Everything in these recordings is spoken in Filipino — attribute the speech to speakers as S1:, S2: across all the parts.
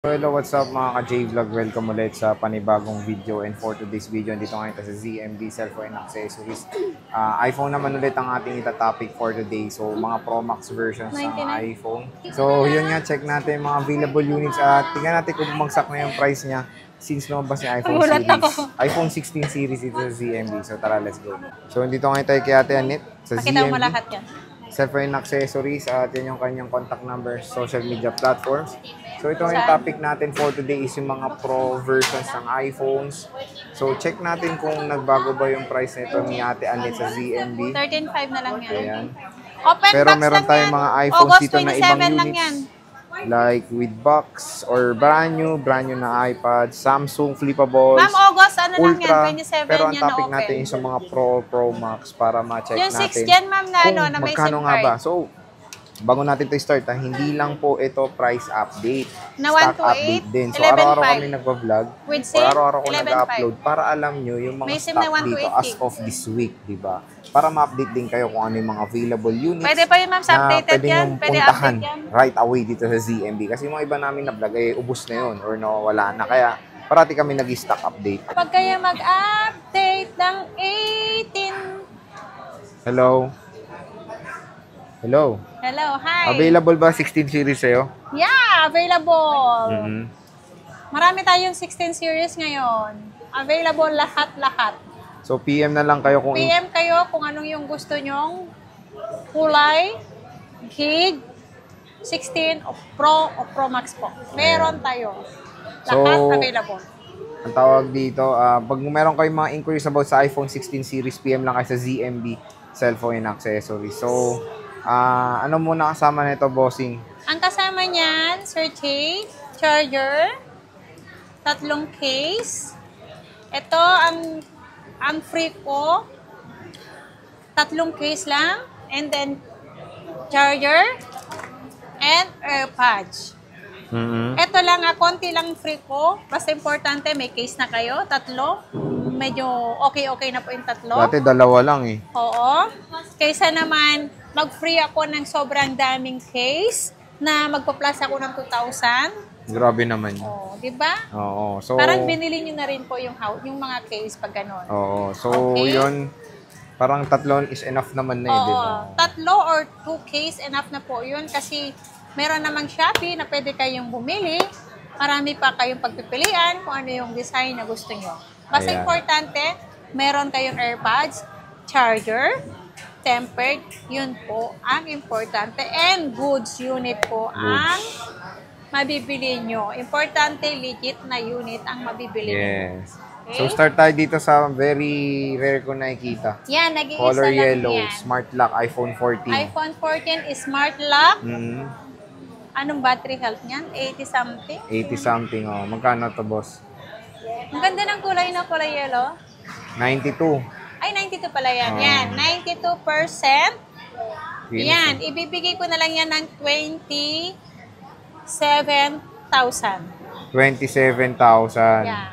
S1: Hello, what's up mga ka-J-Vlog? Welcome ulit sa panibagong video. And for today's video, dito ngayon sa ZMB Cellphone Accessories. iPhone naman ulit ang ating itatopic for today. So, mga Pro Max versions ng iPhone. So, yun nga, check natin mga available units at tingnan natin kung bumagsak na yung price niya since lumabas yung iPhone series. iPhone 16 series ito sa ZMB. So, tara, let's go. So, dito ngayon tayo kay Ate Annette sa ZMB.
S2: Pakita mo lahat yan.
S1: Cellphone Accessories at yun yung kanyang contact numbers, social media platforms. So ito yung topic natin for today is yung mga Pro versions ng iPhones. So check natin kung nagbago ba yung price nito ni Ate Annette sa ZMB.
S2: 13.5 na lang yan.
S1: Ayan.
S2: Open
S1: Pero
S2: box
S1: meron
S2: lang
S1: tayong
S2: yan.
S1: mga iPhones
S2: August
S1: dito na
S2: 27
S1: ibang
S2: lang
S1: units.
S2: yan.
S1: Like with box or brand new na iPad, Samsung Flippables,
S2: Ma'am, August, ano
S1: Ultra.
S2: lang yan? 27
S1: Pero ang
S2: yan
S1: topic
S2: na open.
S1: natin is yung mga Pro Max para ma-check
S2: Yung
S1: natin
S2: 6 yan, ma'am, na,
S1: kung
S2: ano, na may
S1: magkano
S2: SIM
S1: nga ba.
S2: card.
S1: So, bago natin ito start, hindi lang po ito price update.
S2: Na
S1: Stock
S2: 1 to 8,
S1: update din. So,
S2: 11.5.
S1: araw-araw kami nagpa-vlog.
S2: With
S1: Or
S2: SIM,
S1: araw-araw ko
S2: 11.5.
S1: nag-upload para alam nyo yung mga
S2: May SIM
S1: stock
S2: na 1 to
S1: dito
S2: 8
S1: as
S2: gig.
S1: of this week, di ba? Para ma-update din kayo kung ano yung mga available units.
S2: Pwede pa yun, ma'am, sa updated
S1: pwede
S2: yan.
S1: nyong
S2: Pwede
S1: puntahan
S2: update yan.
S1: right away dito sa ZMB. Kasi yung mga iba namin na vlog, ubos na yun or nawala na. Kaya, parati kami nag-stock update.
S2: Pag kayo mag-update ng 18.
S1: Hello? Hello?
S2: Hello, hi.
S1: Available ba 16 series sa'yo?
S2: Yeah, available.
S1: Mm-hmm.
S2: Marami tayong 16 series ngayon. Available lahat-lahat.
S1: So, PM na lang kayo kung...
S2: PM kayo kung anong yung gusto nyong kulay, gig, 16 o Pro Max po. Meron tayo. Lahat
S1: So,
S2: available.
S1: Ang tawag dito, pag meron kayong mga inquiries about sa iPhone 16 series, PM lang kayo sa ZMB Cellphone Accessories. So, ano muna kasama nito, bossing?
S2: Ang kasama niyan, Sir Jay, charger, 3 case. Ito, ang free ko, 3 case lang. And then, charger and AirPods.
S1: Mm-hmm.
S2: Ito lang, konti lang free ko. Basta importante, may case na kayo, 3. Medyo okay na po yung 3.
S1: Dati 2 lang eh.
S2: Oo. Kaysa naman, mag-free ako ng sobrang daming case na magpa-plus ako ng 2,000.
S1: Grabe naman yun.
S2: Oh, di ba?
S1: Oo. So,
S2: Parang binili nyo na rin po yung mga case pag ganun.
S1: Oo. So,
S2: Okay.
S1: yun, parang 3 is enough naman na eh, di ba?
S2: 3 or 2 case, enough na po yun kasi meron namang Shopee na pwede kayong bumili. Marami pa kayong pagpipilian kung ano yung design na gusto nyo. Basta
S1: Ayan.
S2: importante, meron kayong AirPods, charger, tempered, yun po ang importante. And goods unit po ang mabibili nyo. Importante, legit na unit ang mabibili nyo.
S1: Yes.
S2: Okay?
S1: So, start tayo dito sa very rare ko nakikita.
S2: Yan, nag-iisa
S1: Color
S2: lang
S1: yellow,
S2: yan.
S1: smart lock, iPhone 14.
S2: iPhone 14 is smart lock.
S1: Mm-hmm.
S2: Anong battery health niyan? 80 something?
S1: 80 something, oh. Magkano to, boss?
S2: Ang ganda ng kulay na kulay yellow.
S1: 92.
S2: Ay, 92 pala yan.
S1: Oh.
S2: Yan, 92%. Yan, ibibigay ko na lang yan ng 27,000.
S1: 27,000.
S2: Yan.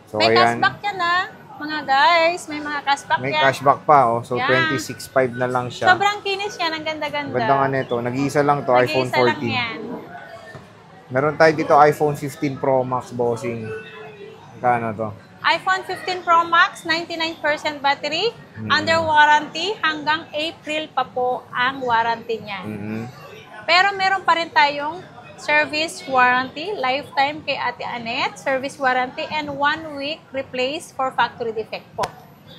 S1: So,
S2: May
S1: ayan.
S2: cashback yan mga guys. May mga cashback
S1: May
S2: yan.
S1: cashback pa, oh. So,
S2: Yan.
S1: 26,500 na lang siya.
S2: Sobrang kinis yan. Ang ganda-ganda.
S1: Ganda nga nito. Nag-iisa lang to, iPhone
S2: Nag-iisa lang
S1: 14.
S2: yan.
S1: Meron tayo dito iPhone 15 Pro Max, bossing. Magkano to?
S2: iPhone 15 Pro Max, 99% battery, under warranty, hanggang April pa po ang warranty niya.
S1: Mm-hmm.
S2: Pero meron pa rin tayong service warranty, lifetime kay Ate Annette, service warranty, and 1 week replace for factory defect po.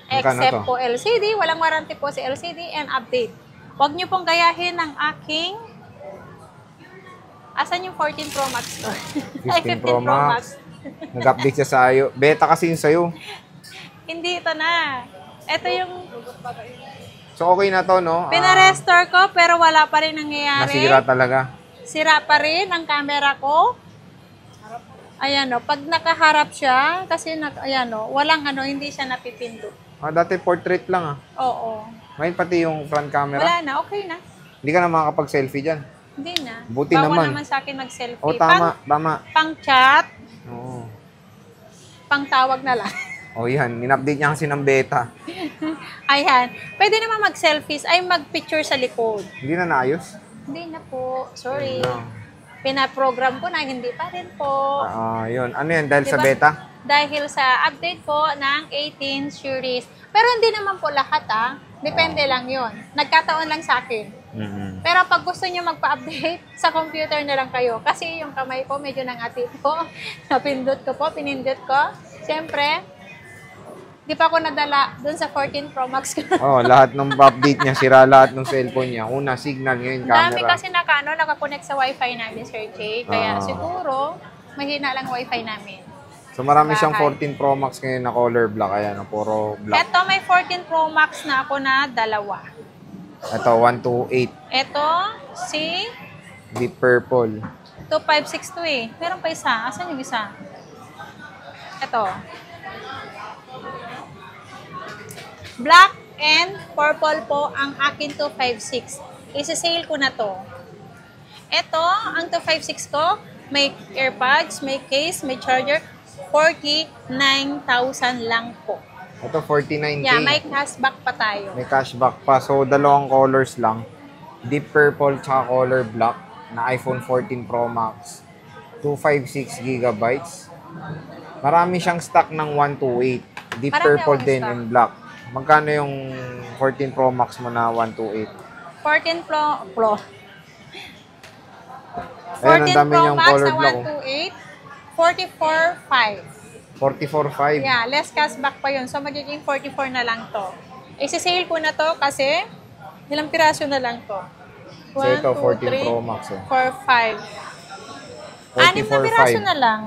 S1: Magkano
S2: Except
S1: to?
S2: po LCD, walang warranty po si LCD, and update. Huwag niyo pong gayahin ng aking... Asan yung 14 Pro Max ko?
S1: 15 Pro Max. Nag-update siya sa'yo. Beta kasi yung sa'yo.
S2: Hindi, ito na. Ito yung
S1: So, okay na to, no?
S2: pinarestore ko, pero wala pa rin nangyayari.
S1: Nasira talaga.
S2: Sira pa rin ang camera ko. Ayan o, pag nakaharap siya, kasi ayan o, walang hindi siya napipindot.
S1: Dati portrait lang, ah.
S2: Oo.
S1: Ngayon pati yung front camera.
S2: Wala na, okay na.
S1: Hindi ka na makakapag-selfie dyan.
S2: Hindi na.
S1: Buti
S2: Bawal
S1: naman.
S2: sa akin mag-selfie.
S1: O, tama.
S2: Pang chat,
S1: Oo.
S2: pang tawag na lang.
S1: O, yan. In-update niya kasi ng beta.
S2: Ayan. Pwede naman mag-selfies ay mag-picture sa likod.
S1: Hindi na naayos.
S2: Hindi na po. Sorry.
S1: Ayun lang.
S2: pinaprogram ko na, hindi pa rin po.
S1: Yun. Ano yan? Dahil sa
S2: Diba?
S1: beta?
S2: Dahil sa update po ng 18 series. Pero hindi naman po lahat Depende lang yon. Nagkataon lang sa akin.
S1: Mhm.
S2: Pero pag gusto niyo magpa-update, sa computer na lang kayo. Kasi yung kamay ko medyo nangati po. Pinindot ko. Siyempre, di pa ako nadala dun sa 14 Pro Max ko.
S1: Lahat ng update niya, sira lahat ng cellphone niya. Una, signal ngayon, camera.
S2: Dami kasi nakakonect sa wifi namin, Sir Jay. Kaya siguro, mahina lang wifi namin.
S1: So marami siyang 14 Pro Max ngayon na color black. Ayan, puro black.
S2: Ito, may 14 Pro Max na ako na dalawa.
S1: Ito, 128.
S2: Ito, si
S1: Deep purple.
S2: 2562 eh. Meron pa isa. Asan yung isa? Ito. Black and purple po ang akin 256. Isa-sale ko na to. Ito, ang 256 ko, may earbuds, may case, may charger. 49,000 lang po.
S1: Ito, 49K.
S2: Yeah, may cashback pa tayo.
S1: May cashback pa. So, dalawang colors lang. Deep purple tsaka color black na iPhone 14 Pro Max. 256 gigabytes. Marami siyang stock ng 128. Deep
S2: Marami
S1: purple
S2: akong
S1: din
S2: stock.
S1: and black. Magkano yung 14 Pro Max mo na 128?
S2: 14 Pro.
S1: Ayan, ang
S2: 14
S1: dami
S2: Pro
S1: niyang
S2: Max
S1: color
S2: na
S1: black.
S2: 128, 44,500.
S1: 44.5.
S2: Yeah, less cashback pa yun. So, magiging 44 na lang to. Isi-sale ko na to kasi ilang piraso na lang to.
S1: So, ito, 14 Pro Max.
S2: 4, 5. 6 na piraso na lang.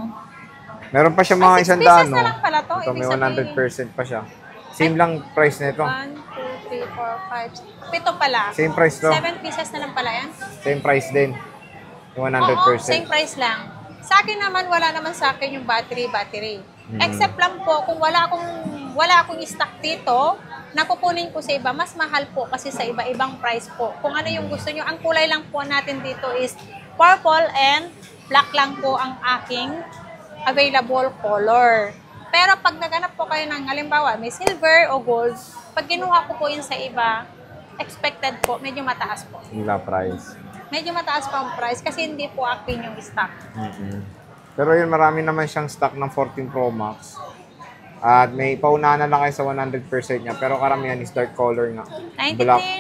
S1: Meron pa siya mga
S2: 6
S1: isang
S2: pieces
S1: daan,
S2: na lang pala to.
S1: Ito, may
S2: Ibig
S1: 100% pa siya. Same lang price na ito.
S2: 1, 2, 3, 4, 5. Pito pala.
S1: Same price to.
S2: 7 pieces na lang pala yan.
S1: Same price din. Yung 100%.
S2: Oo, same price lang. Sa akin naman, wala naman sa akin yung battery. Except lang po, kung wala akong stock dito, nakukunin ko sa iba, mas mahal po kasi sa iba-ibang price po. Kung ano yung gusto nyo, ang kulay lang po natin dito is purple and black lang po ang aking available color. Pero pag naganap po kayo ng halimbawa, may silver o gold, pag kinuha ko po yun sa iba, expected po, medyo mataas po.
S1: Nila price.
S2: Medyo mataas pa ang price kasi hindi po akin yung stock.
S1: Pero yun, marami naman siyang stock ng 14 Pro Max. At may paunahan na lang kayo sa 100% niya. Pero karamihan is dark color nga.
S2: 93,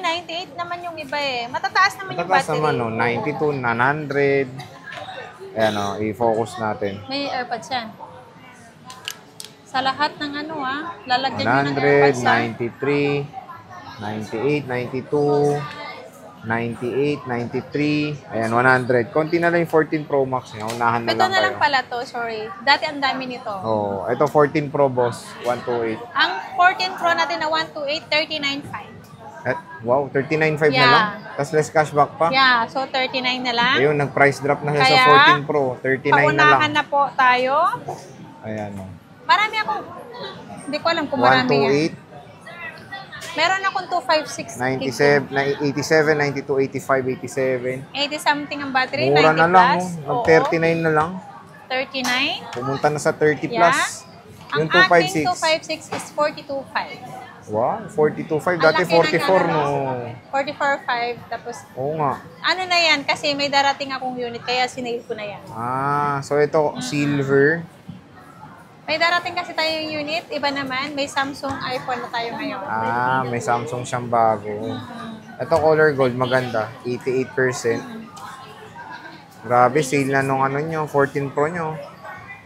S2: 98 naman yung iba eh. Matataas naman yung
S1: Matataas
S2: battery.
S1: naman, no? 92, 900. Ayan, o. I-focus natin.
S2: May AirPods yan. Sa lahat ng lalagyan nyo ng AirPods
S1: 100, 93, 98, 92, 98, 93, ayan, 100. Konti na lang yung 14 Pro Max niya. Unahan na
S2: Ito
S1: lang
S2: na lang
S1: kayo.
S2: pala to, sorry. Dati ang dami nito.
S1: Oh, ito 14 Pro boss, 128.
S2: Ang 14 Pro natin na 128, 39,500.
S1: Wow, 39.5 na
S2: Yeah.
S1: lang. Tapos less cashback pa.
S2: Yeah, so 39 na lang.
S1: Ayun, nag-price drop na siya sa
S2: Kaya,
S1: 14 Pro. 39 na
S2: Paunahan
S1: lang.
S2: na po tayo.
S1: Ayan, oh.
S2: Marami ako. Hindi ko alam kung marami yan.
S1: 128,
S2: Meron akong 256.
S1: 97, 87, 92, 85, 87.
S2: 80 something ang battery,
S1: Mura
S2: 90
S1: na lang,
S2: plus.
S1: oh. Mag-39 na lang.
S2: 39.
S1: Pumunta na sa 30
S2: Yeah.
S1: plus.
S2: Ang
S1: Yung
S2: aking
S1: 256.
S2: 256 is 42,500.
S1: Wow, 42.5.
S2: Ang
S1: Dati
S2: laki ng
S1: 44, no?
S2: 44,500. Tapos,
S1: Oo nga.
S2: ano na yan? Kasi may darating akong unit, kaya sinail ko na yan.
S1: So ito, silver.
S2: May darating kasi tayong unit, iba naman. May Samsung iPhone na tayo ngayon.
S1: May Samsung siyang bago. Ito, color gold, maganda. 88%. Grabe, sale na nung nyo, 14 Pro nyo.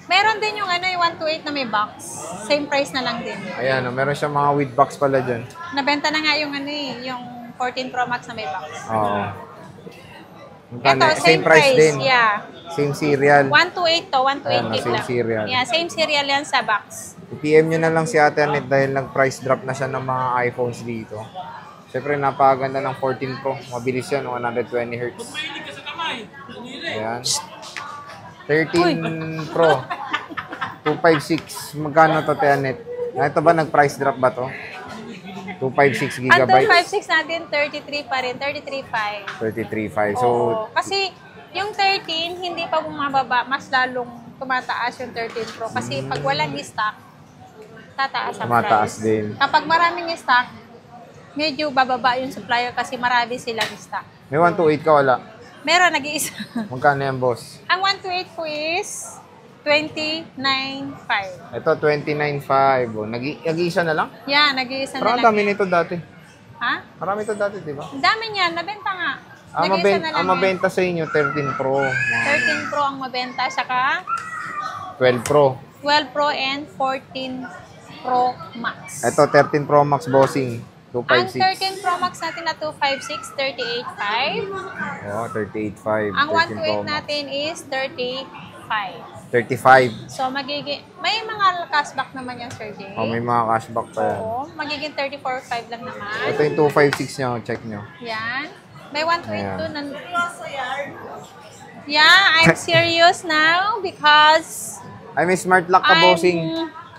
S2: Meron din yung yung 128 na may box. Same price na lang din.
S1: Ayan, meron siya mga with box pala dyan.
S2: Nabenta na nga yung yung 14 Pro Max na may box.
S1: Oo.
S2: Ito, same price
S1: din.
S2: Yeah.
S1: Same serial.
S2: 128 to, 128
S1: Ayan,
S2: gig
S1: same
S2: lang.
S1: serial.
S2: Yeah, same serial yan sa box.
S1: I-PM nyo na lang si Ate Annette dahil nag-price drop na siya ng mga iPhones dito. Siyempre, napakaganda ng 14 Pro. Mabilis yan, 120 Hz. Ayan. 13 Pro. 256. Magkano to, Ate Annette? Ito ba, nag-price drop ba to? 256
S2: Ang
S1: gigabytes.
S2: 256 natin, 33 pa rin, 33.5.
S1: 33.5. So,
S2: Oo. Kasi yung 13, hindi pa bumababa, mas lalong tumataas yung 13 Pro. Kasi pag walang stock, tataas ang
S1: tumataas
S2: price.
S1: din.
S2: Kapag maraming stock, medyo bababa yung supplier kasi marami silang stock.
S1: May 128 ka, wala?
S2: Meron, nag-iisa.
S1: Magkano yan, boss?
S2: Ang 128 po is 29.5.
S1: Ito, 29.5. Oh, nag-iisa na lang?
S2: Yan, nag-iisa na
S1: Parang
S2: lang.
S1: dami nito dati.
S2: Ha?
S1: Marami ito dati, di ba?
S2: Ang dami niyan, nabenta nga.
S1: Ang
S2: Nag-iisa na lang.
S1: mabenta sa inyo, 13 Pro.
S2: 13 Pro ang mabenta, saka
S1: 12 Pro.
S2: 12 Pro and 14 Pro Max.
S1: Ito, 13 Pro Max bossing.
S2: Ang
S1: 256.
S2: 13 Pro Max natin na 256, 38.5.
S1: Oh, 38.5.
S2: Ang
S1: 13 Pro
S2: 128
S1: Max.
S2: natin is 35.
S1: 35.
S2: So, magiging, may mga cashback naman yan, Sir Jay.
S1: Oh, may mga cashback pa yan.
S2: Oo, magiging 34.5 lang naman.
S1: Ito yung 256 nyo, check nyo.
S2: Yan. May 122
S1: Ayan.
S2: na. Yeah, I'm serious now because
S1: Ay, may smart lock ka,
S2: I'm
S1: bossing.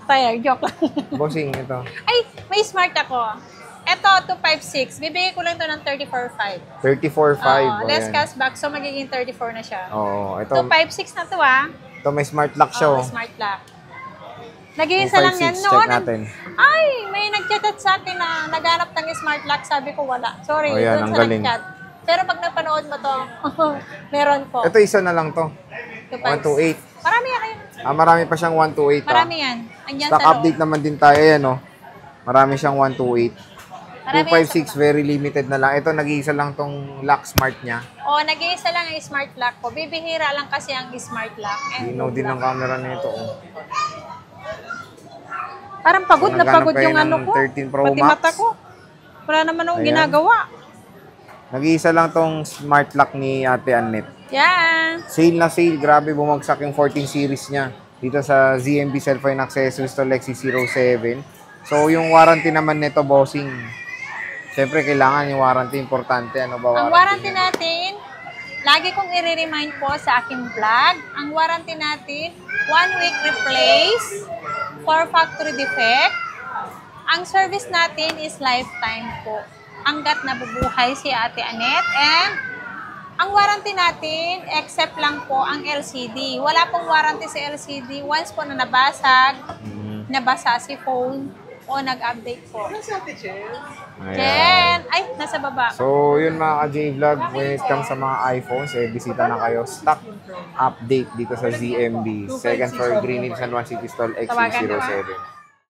S2: tired. Joke lang.
S1: Bossing, ito.
S2: Ay, may smart ako. Ito, 256. Bibigay ko lang to ng 34.5.
S1: 34.5.
S2: Oo, less
S1: ayan.
S2: cashback, so magiging 34 na siya.
S1: Oo, ito,
S2: 256 na to
S1: ito may smart lock siya.
S2: Oh,
S1: Oh.
S2: smart lock. Nag-iisa lang yan.
S1: 256,
S2: No,
S1: check natin.
S2: Ay, may nag-chat sa atin na naghanap ng smart lock. Sabi ko wala. Sorry,
S1: Oh, yan,
S2: dun
S1: ang
S2: sa
S1: galing.
S2: nag-chat. Pero pag napanood mo to, meron po.
S1: Ito isa na lang to. 128.
S2: Marami yan.
S1: Marami pa siyang 128.
S2: Marami yan. Andyan
S1: Stock
S2: sa loob.
S1: update naman din tayo. Ayan, oh. Marami siyang 128.
S2: Marami yan sa
S1: 256, very limited na lang. Ito, nag-iisa lang tong lock smart niya.
S2: O, nag-iisa lang ang smart lock ko. Bibihira lang kasi ang smart lock. And
S1: Linaw din ang camera nito. Oh.
S2: parang pagod na
S1: Naghanap
S2: pagod
S1: kayo
S2: yung
S1: ng
S2: ano ko.
S1: 13 Pro
S2: Pati
S1: Max.
S2: mata ko. Wala naman akong
S1: Ayan.
S2: ginagawa.
S1: Nag-iisa lang tong smart lock ni Ate Annette.
S2: Yan.
S1: Sale na sale. Grabe, bumagsak yung 14 series niya. Dito sa ZMB Cellphone Accessories to Lexi 07. So, yung warranty naman nito, bossing. Siyempre, kailangan yung warranty. Importante. Ano ba
S2: Ang warranty natin, lagi kong i-remind po sa aking vlog, ang warranty natin, 1 week replace for factory defect. Ang service natin is lifetime po. Hanggat nabubuhay si Ate Annette. And ang warranty natin, except lang po ang LCD. Wala pong warranty sa LCD. Once po na nabasag, nabasa si phone, o nag-update po. Jen! Ay, nasa baba.
S1: So, yun mga ka-J-Vlog. When it comes sa mga iPhones, bisita na kayo. Stock update dito sa ZMB. Second floor, Green Hills, San Juan City Stall,
S2: Tawagan ko,
S1: XC07.